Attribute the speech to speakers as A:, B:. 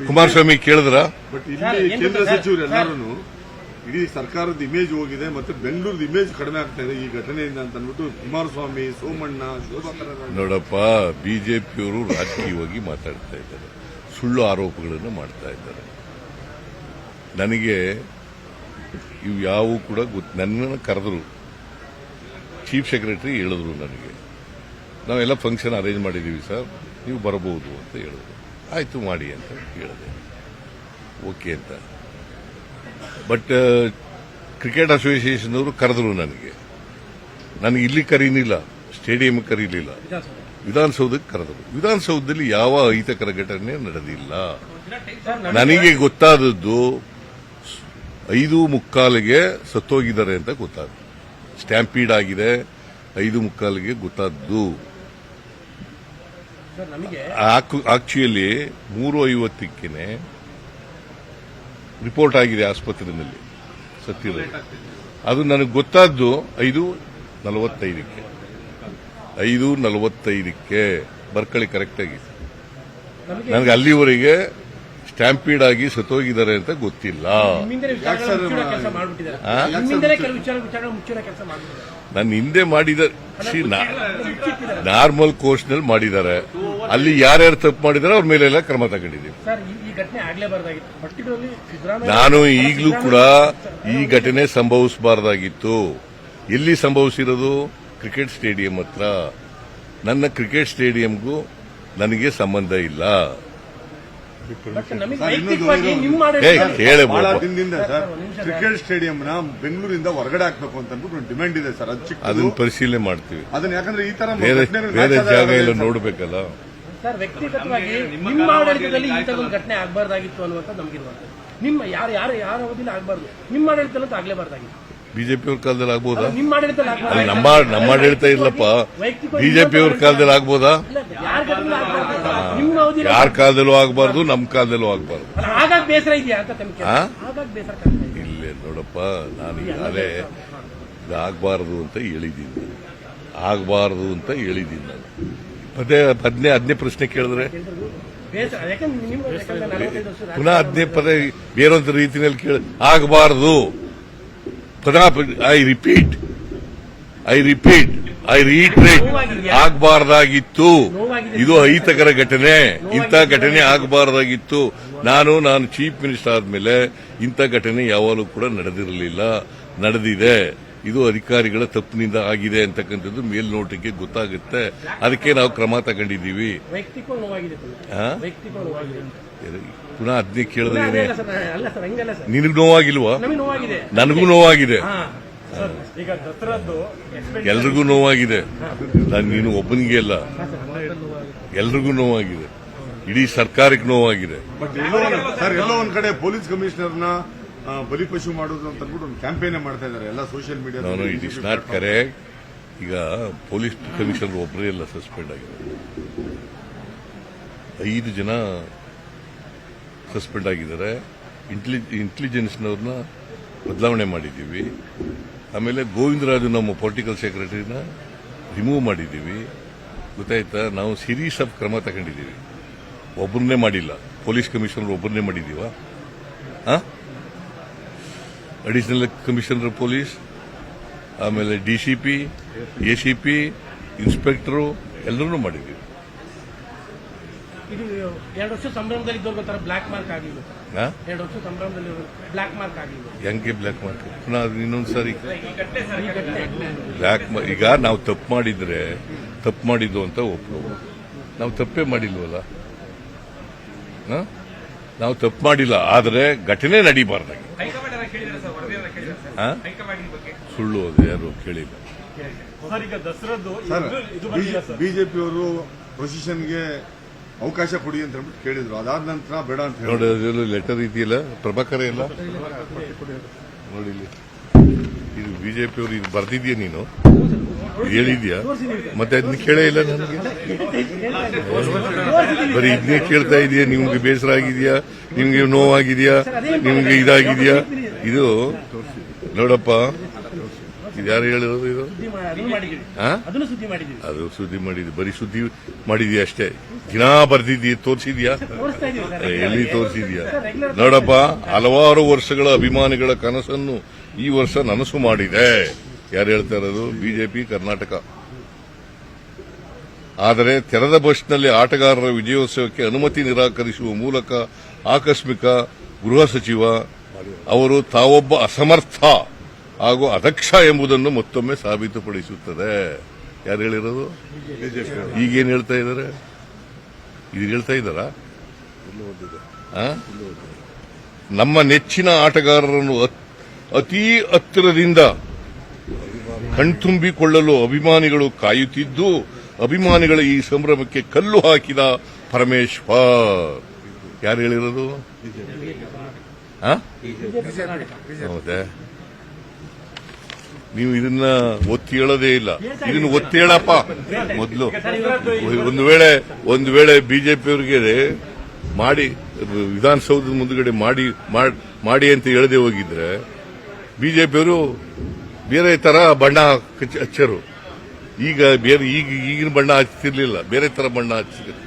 A: ಕುಮಾರಸ್ವಾಮಿ ಕೇಳಿದ್ರ?
B: ಬಟ್ ಇಲ್ಲಿ ಕೇಂದ್ರ ಸಚಿವರು ಎಲ್ಲರೂ ಇಡೀ ಸರ್ಕಾರದ ಇಮೇಜ್ ಹೋಗಿದೆ ಮತ್ತೆ ಬೆಂಗಳೂರದ ಇಮೇಜ್ ಕಡಿಮೆ ಆಗ್ತಾ ಇದೆ ಈ ಘಟನೆಯಿಂದ ಅಂತ ಅಂದ್ಬಿಟ್ಟು ಕುಮಾರಸ್ವಾಮಿ, ಸೋಮಣ್ಣ, ಶೋಭಾ ಕರಂದ್ಲಾಜೆ
A: ನೋಡಪ್ಪ, ಬಿಜೆಪಿಯವರು ರಾಜಕೀಯವಾಗಿ ಮಾತಾಡ್ತಾ ಇದ್ದಾರೆ, ಸುಳ್ಳು ಆರೋಪಗಳನ್ನು ಮಾಡ್ತಾ ಇದ್ದಾರೆ. ನನಗೆ ಇವು ಯಾವೂ ಕೂಡ ನನ್ನನ್ನು ಕರೆದ್ರು, ಚೀಫ್ ಸೆಕ್ರೆಟರಿ ಹೇಳಿದ್ರು ನನಗೆ, ನಾವೆಲ್ಲ ಫಂಕ್ಷನ್ ಅರೇಂಜ್ ಮಾಡಿದ್ದೀವಿ ಸರ್, ನೀವು ಬರಬಹುದು ಅಂತ ಹೇಳಿದ್ರು. ಆಯ್ತು ಮಾಡಿ ಅಂತ ಹೇಳಿದೆ, ಓಕೆ ಅಂತ. ಬಟ್ ಕ್ರಿಕೆಟ್ ಅಸೋಸಿಯೇಷನ್ ಅವರು ಕರೆದ್ರು ನನಗೆ ಇಲ್ಲಿ ಕರೀನಿಲ್ಲ, ಸ್ಟೇಡಿಯಂ ಕರೀಲಿಲ್ಲ, ವಿಧಾನಸೌಧಕ್ಕೆ ಕರೆದರು. ವಿಧಾನಸೌಧದಲ್ಲಿ ಯಾವ ಅಹಿತಕರ ಘಟನೆ ನಡೆದಿಲ್ಲ. ನನಗೆ ಗೊತ್ತಾದದ್ದು 5:45ಗೆ ಸತ್ತೋಗಿದ್ದಾರೆ ಅಂತ ಗೊತ್ತಾದ, ಸ್ಟ್ಯಾಂಪೀಡ್ ಆಗಿದೆ 5:45ಗೆ ಗೊತ್ತಾದ್ದು. ಆಕ್ಚುಲಿ 3:50ಕ್ಕೆ ರಿಪೋರ್ಟ್ ಆಗಿದೆ ಆಸ್ಪತ್ರೆಯಲ್ಲಿ ಸತ್ತಿದೆ. ಅದು ನನಗೆ ಗೊತ್ತಾದ್ದು 5:45ಕ್ಕೆ. 5:45ಕ್ಕೆ ಬರ್ಕಳಿ ಕರೆಕ್ಟ್ ಆಗಿ. ನನಗೆ ಅಲ್ಲಿವರೆಗೆ ಸ್ಟ್ಯಾಂಪೀಡ್ ಆಗಿ ಸತ್ತೋಗಿದ್ದಾರೆ ಅಂತ ಗೊತ್ತಿಲ್ಲ. ನನ್ನ ಹಿಂದೆ ಮಾಡಿದ ನಾರ್ಮಲ್ ಕೋರ್ಸ್ ನಲ್ಲಿ ಮಾಡಿದ್ದಾರೆ. ಅಲ್ಲಿ ಯಾರ್ಯಾರು ತಪ್ಪು ಮಾಡಿದಾರೆ ಅವ್ರ ಮೇಲೆಲ್ಲ ಕ್ರಮ ತಗೊಂಡಿದ್ದೀವಿ. ನಾನು ಈಗಲೂ ಕೂಡ ಈ ಘಟನೆ ಸಂಭವಿಸಬಾರ್ದಾಗಿತ್ತು. ಎಲ್ಲಿ ಸಂಭವಿಸಿರೋದು? ಕ್ರಿಕೆಟ್ ಸ್ಟೇಡಿಯಂ ಹತ್ರ. ನನ್ನ ಕ್ರಿಕೆಟ್ ಸ್ಟೇಡಿಯಂಗೂ ನನಗೆ ಸಂಬಂಧ ಇಲ್ಲ.
B: ಬಹಳ ದಿನದಿಂದ ಸರ್ ಕ್ರಿಕೆಟ್ ಸ್ಟೇಡಿಯಂನ ಬೆಂಗಳೂರಿಂದ ಹೊರಗಡೆ ಹಾಕಬೇಕು ಅಂತ ಅಂದ್ಬಿಟ್ಟು ಡಿಮ್ಯಾಂಡ್ ಇದೆ ಸರ್.
A: ಅದನ್ನ ಪರಿಶೀಲನೆ ಮಾಡ್ತೀವಿ.
B: ಅದನ್ನ ಯಾಕಂದ್ರೆ ಈ ತರ
A: ಬೇರೆ ಜಾಗ ಎಲ್ಲ ನೋಡ್ಬೇಕಲ್ಲ
C: ಸರ್. ವ್ಯಕ್ತಿಗತವಾಗಿ ನಿಮ್ಮ ಆಡಳಿತದಲ್ಲಿ ಇಂಥದ್ದೊಂದು ಘಟನೆ ಆಗಬಾರ್ದಾಗಿತ್ತು ಅನ್ನುವಂಥ ನಮಗಿರುವಂತ. ನಿಮ್ಮ ಯಾರ ಅವಧಿಯಲ್ಲಿ ಆಗಬಾರ್ದು, ನಿಮ್ಮ ಆಡಳಿತದಲ್ಲಂತೂ ಆಗಲೇಬಾರ್ದಾಗಿತ್ತು.
A: ಬಿಜೆಪಿ ಅವ್ರ ಕಾಲದಲ್ಲಿ ಆಗ್ಬೋದಾ?
C: ನಿಮ್ಮ ಆಡಳಿತದಲ್ಲಿ
A: ನಮ್ಮ ಆಡಳಿತ ಇಲ್ಲಪ್ಪ, ಬಿಜೆಪಿ ಅವ್ರ ಕಾಲದಲ್ಲಿ ಆಗ್ಬೋದಾ? ಯಾರ ಕಾಲದಲ್ಲೂ ಆಗಬಾರ್ದು, ನಮ್ಮ ಕಾಲದಲ್ಲೂ ಆಗಬಾರ್ದು.
C: ಹಾಗಾಗಿ ಬೇಸರ ಇದೆಯಾ ಅಂತ ತಮಗೆ? ಹಾಗಾಗಿ ಬೇಸರ
A: ಇಲ್ಲೇ ನೋಡಪ್ಪ, ನಾನು ಈಗಾಗಲೇ ಆಗಬಾರ್ದು ಅಂತ ಹೇಳಿದ್ದೀನಿ, ಆಗಬಾರ್ದು ಅಂತ ಹೇಳಿದ್ದೀನಿ. ನಾನು ಹದಿನೇ ಪ್ರಶ್ನೆ ಕೇಳಿದ್ರೆ ಪುನಃ 15 ಪದ ಬೇರೊಂದು ರೀತಿಯಲ್ಲಿ ಕೇಳ ಆಗಬಾರ್ದು. I repeat I reiterate ಆಗಬಾರ್ದಾಗಿತ್ತು. ಇದು ಅಹಿತಕರ ಘಟನೆ, ಇಂಥ ಘಟನೆ ಆಗಬಾರ್ದಾಗಿತ್ತು. ನಾನು ಚೀಫ್ ಮಿನಿಸ್ಟರ್ ಆದ್ಮೇಲೆ ಇಂಥ ಘಟನೆ ಯಾವಾಗಲೂ ಕೂಡ ನಡೆದಿರಲಿಲ್ಲ, ನಡೆದಿದೆ. ಇದು ಅಧಿಕಾರಿಗಳ ತಪ್ಪಿನಿಂದ ಆಗಿದೆ ಅಂತಕ್ಕಂಥದ್ದು ಮೇಲ್ನೋಟಕ್ಕೆ ಗೊತ್ತಾಗುತ್ತೆ. ಅದಕ್ಕೆ ನಾವು ಕ್ರಮ ತಗೊಂಡಿದ್ದೀವಿ. ಪುನಃ 15 ಕೇಳಿದ್ರೆ ನಿನಗೆ ನೋವಾಗಿಲ್ವಾ? ನನಗೂ ನೋವಾಗಿದೆ, ಎಲ್ರಿಗೂ ನೋವಾಗಿದೆ. ನೀನು ಒಬ್ಬನಿಗೆ ಅಲ್ಲ, ಎಲ್ರಿಗೂ ನೋವಾಗಿದೆ, ಇಡೀ ಸರ್ಕಾರಕ್ಕೆ ನೋವಾಗಿದೆ.
B: ಬಟ್ ಎಲ್ಲೋ ಒಂದ್ ಕಡೆ ಪೊಲೀಸ್ ಕಮಿಷನರ್ನ ಬಲಿಪಶು ಮಾಡೋದು ಅಂತ ಅಂದ್ಬಿಟ್ಟು ಒಂದು ಕ್ಯಾಂಪೇನ್ ಮಾಡ್ತಾ ಇದ್ದಾರೆ ಎಲ್ಲ social media.
A: It is not correct. ಈಗ ಪೊಲೀಸ್ ಕಮಿಷನರ್ ಒಬ್ಬರೇ ಎಲ್ಲ ಸಸ್ಪೆಂಡ್ ಆಗಿದೆ, 5 ಜನ ಸಸ್ಪೆಂಡ್ ಆಗಿದ್ದಾರೆ. ಇಂಟೆಲಿಜೆನ್ಸ್ನವ್ರನ್ನ ಬದಲಾವಣೆ ಮಾಡಿದ್ದೀವಿ. ಆಮೇಲೆ ಗೋವಿಂದರಾಜು ನಮ್ಮ ಪೊಲಿಟಿಕಲ್ ಸೆಕ್ರೆಟರಿನ ರಿಮೂವ್ ಮಾಡಿದ್ದೀವಿ. ಗೊತ್ತಾಯ್ತಾ? ನಾವು ಸೀರೀಸ್ ಆಫ್ ಕ್ರಮ ತಗೊಂಡಿದ್ದೀವಿ. ಒಬ್ಬರನ್ನೇ ಮಾಡಿಲ್ಲ, ಪೊಲೀಸ್ ಕಮಿಷನರ್ ಒಬ್ಬರನ್ನೇ ಮಾಡಿದ್ದೀವ. ಅಡಿಷನಲ್ ಕಮಿಷನರ್ ಪೊಲೀಸ್, ಆಮೇಲೆ ಡಿಸಿಪಿ, ಎಸಿಪಿ, ಇನ್ಸ್ಪೆಕ್ಟರು ಎಲ್ಲರೂ ಮಾಡಿದ್ದೀವಿ.
C: ಇದು 2 ವರ್ಷ ಸಂಭ್ರಮದಲ್ಲಿ ಇದ್ದವ್ರಿಗೊಂಥರ ಬ್ಲಾಕ್ ಮಾರ್ಕ್ ಆಗಲಿಲ್ಲ. 2 ವರ್ಷ ಸಂಭ್ರಮದಲ್ಲಿ ಬ್ಲಾಕ್ ಮಾರ್ಕ್ ಆಗಲಿಲ್ಲ.
A: ಹೆಂಗೆ ಬ್ಲಾಕ್ ಮಾರ್ಕ್? ಪುನಃ ಇನ್ನೊಂದ್ಸರಿ ಬ್ಲಾಕ್ ಈಗ ನಾವು ತಪ್ಪು ಮಾಡಿದ್ರೆ ತಪ್ಪು ಮಾಡಿದ್ದು ಅಂತ ಒಪ್ಕೋಬೋದು. ನಾವು ತಪ್ಪೇ ಮಾಡಿಲ್ವಲ್ಲ, ನಾವು ತಪ್ಪು ಮಾಡಿಲ್ಲ. ಆದರೆ ಘಟನೆ ನಡೀಬಾರ್ದಾಗಿ ಸುಳ್ಳು ಅದು ಯಾರು ಕೇಳಿಲ್ಲ.
B: ಬಿಜೆಪಿಯವರು ಪ್ರೊಸಿಷನ್ಗೆ ಅವಕಾಶ ಕೊಡಿ ಅಂತ ಹೇಳ್ಬಿಟ್ಟು ಕೇಳಿದ್ರು. ಅದಾದ ನಂತರ ಬೇಡ ಅಂತ
A: ನೋಡಿ, ಲೆಟರ್ ಇದೆಯಲ್ಲ ಪ್ರಭಾಕರ ಎಲ್ಲ ನೋಡಿ, ಇದು ಬಿಜೆಪಿಯವರು ಇದು ಬರ್ದಿದ್ಯಾ, ನೀನು ಹೇಳಿದ್ಯಾ? ಮತ್ತೆ ಅದನ್ನ ಕೇಳೇ ಇಲ್ಲ ನನಗೆ. ಬರೀ ಇದನ್ನೇ ಕೇಳ್ತಾ ಇದೆಯಾ? ನಿಮ್ಗೆ ಬೇಸರ ಆಗಿದೆಯಾ? ನಿಮ್ಗೆ ನೋವಾಗಿದೆಯಾ? ನಿಮ್ಗೆ ಇದಾಗಿದೆಯಾ? ಇದು ನೋಡಪ್ಪ, ಇದು ಯಾರು ಹೇಳಿರೋದು ಇದು
C: ಅದನ್ನು ಮಾಡಿದ್ದೀವಿ,
A: ಆ?
C: ಅದನ್ನು ಸುದ್ದಿ ಮಾಡಿದ್ದೀವಿ,
A: ಅದು ಸುದ್ದಿ ಮಾಡಿದ್ವಿ, ಬರೀ ಸುದ್ದಿ ಮಾಡಿದ್ಯಾ ಅಷ್ಟೇ. ದಿನಾ ಬರ್ದಿದ್ಯಾ, ತೋರಿಸಿದ್ಯಾ?
C: ತೋರಿಸ್ತಾ ಇದೀವಿ ಸರ್.
A: ಎಲ್ಲಿ ತೋರಿಸಿದ್ಯಾ? ನೋಡಪ್ಪ, ಹಲವಾರು ವರ್ಷಗಳ ಅಭಿಮಾನಿಗಳ ಕನಸನ್ನು ಈ ವರ್ಷ ನನಸು ಮಾಡಿದೆ. ಯಾರು ಹೇಳ್ತಾ ಇರೋದು? ಬಿಜೆಪಿ ಕರ್ನಾಟಕ. ಆದರೆ ತೆರೆದ ಬಸ್ನಲ್ಲಿ ಆಟಗಾರರ ವಿಜಯೋತ್ಸವಕ್ಕೆ ಅನುಮತಿ ನಿರಾಕರಿಸುವ ಮೂಲಕ ಆಕಸ್ಮಿಕ ಗೃಹ ಸಚಿವ ಅವರು ತಾವೊಬ್ಬ ಅಸಮರ್ಥ ಹಾಗೂ ಅದಕ್ಷ ಎಂಬುದನ್ನು ಮತ್ತೊಮ್ಮೆ ಸಾಬೀತುಪಡಿಸುತ್ತದೆ. ಯಾರು ಹೇಳಿರೋದು? ಈಗೇನು ಹೇಳ್ತಾ ಇದ್ದಾರೆ? ಇದು ಹೇಳ್ತಾ ಇದ್ದಾರಾ? ನಮ್ಮ ನೆಚ್ಚಿನ ಆಟಗಾರರನ್ನು ಅತೀ ಹತ್ತಿರದಿಂದ ಕಣ್ತುಂಬಿಕೊಳ್ಳಲು ಅಭಿಮಾನಿಗಳು ಕಾಯುತ್ತಿದ್ದು, ಅಭಿಮಾನಿಗಳ ಈ ಸಂಭ್ರಮಕ್ಕೆ ಕಲ್ಲು ಹಾಕಿದ ಪರಮೇಶ್ವರ್. ಯಾರು ಹೇಳಿರೋದು? ಹೌದೇ? ನೀವು ಇದನ್ನ ಒತ್ತಿ ಹೇಳೋದೇ ಇಲ್ಲ. ಇದನ್ನು ಒತ್ತಿ ಹೇಳಪ್ಪ ಮೊದಲು. ಒಂದು ವೇಳೆ ಬಿಜೆಪಿಯವರಿಗೆ ಮಾಡಿ ವಿಧಾನಸೌಧದ ಮುಂದುಗಡೆ ಮಾಡಿ ಅಂತ ಹೇಳದೆ ಹೋಗಿದ್ರೆ ಬಿಜೆಪಿಯವರು ಬೇರೆ ತರ ಬಣ್ಣ ಹಚ್ಚರು. ಈಗ ಈಗಿನ ಬಣ್ಣ ಹಚ್ತಿರ್ಲಿಲ್ಲ, ಬೇರೆ ತರ ಬಣ್ಣ ಹಚ್ಚಿದ್ರು.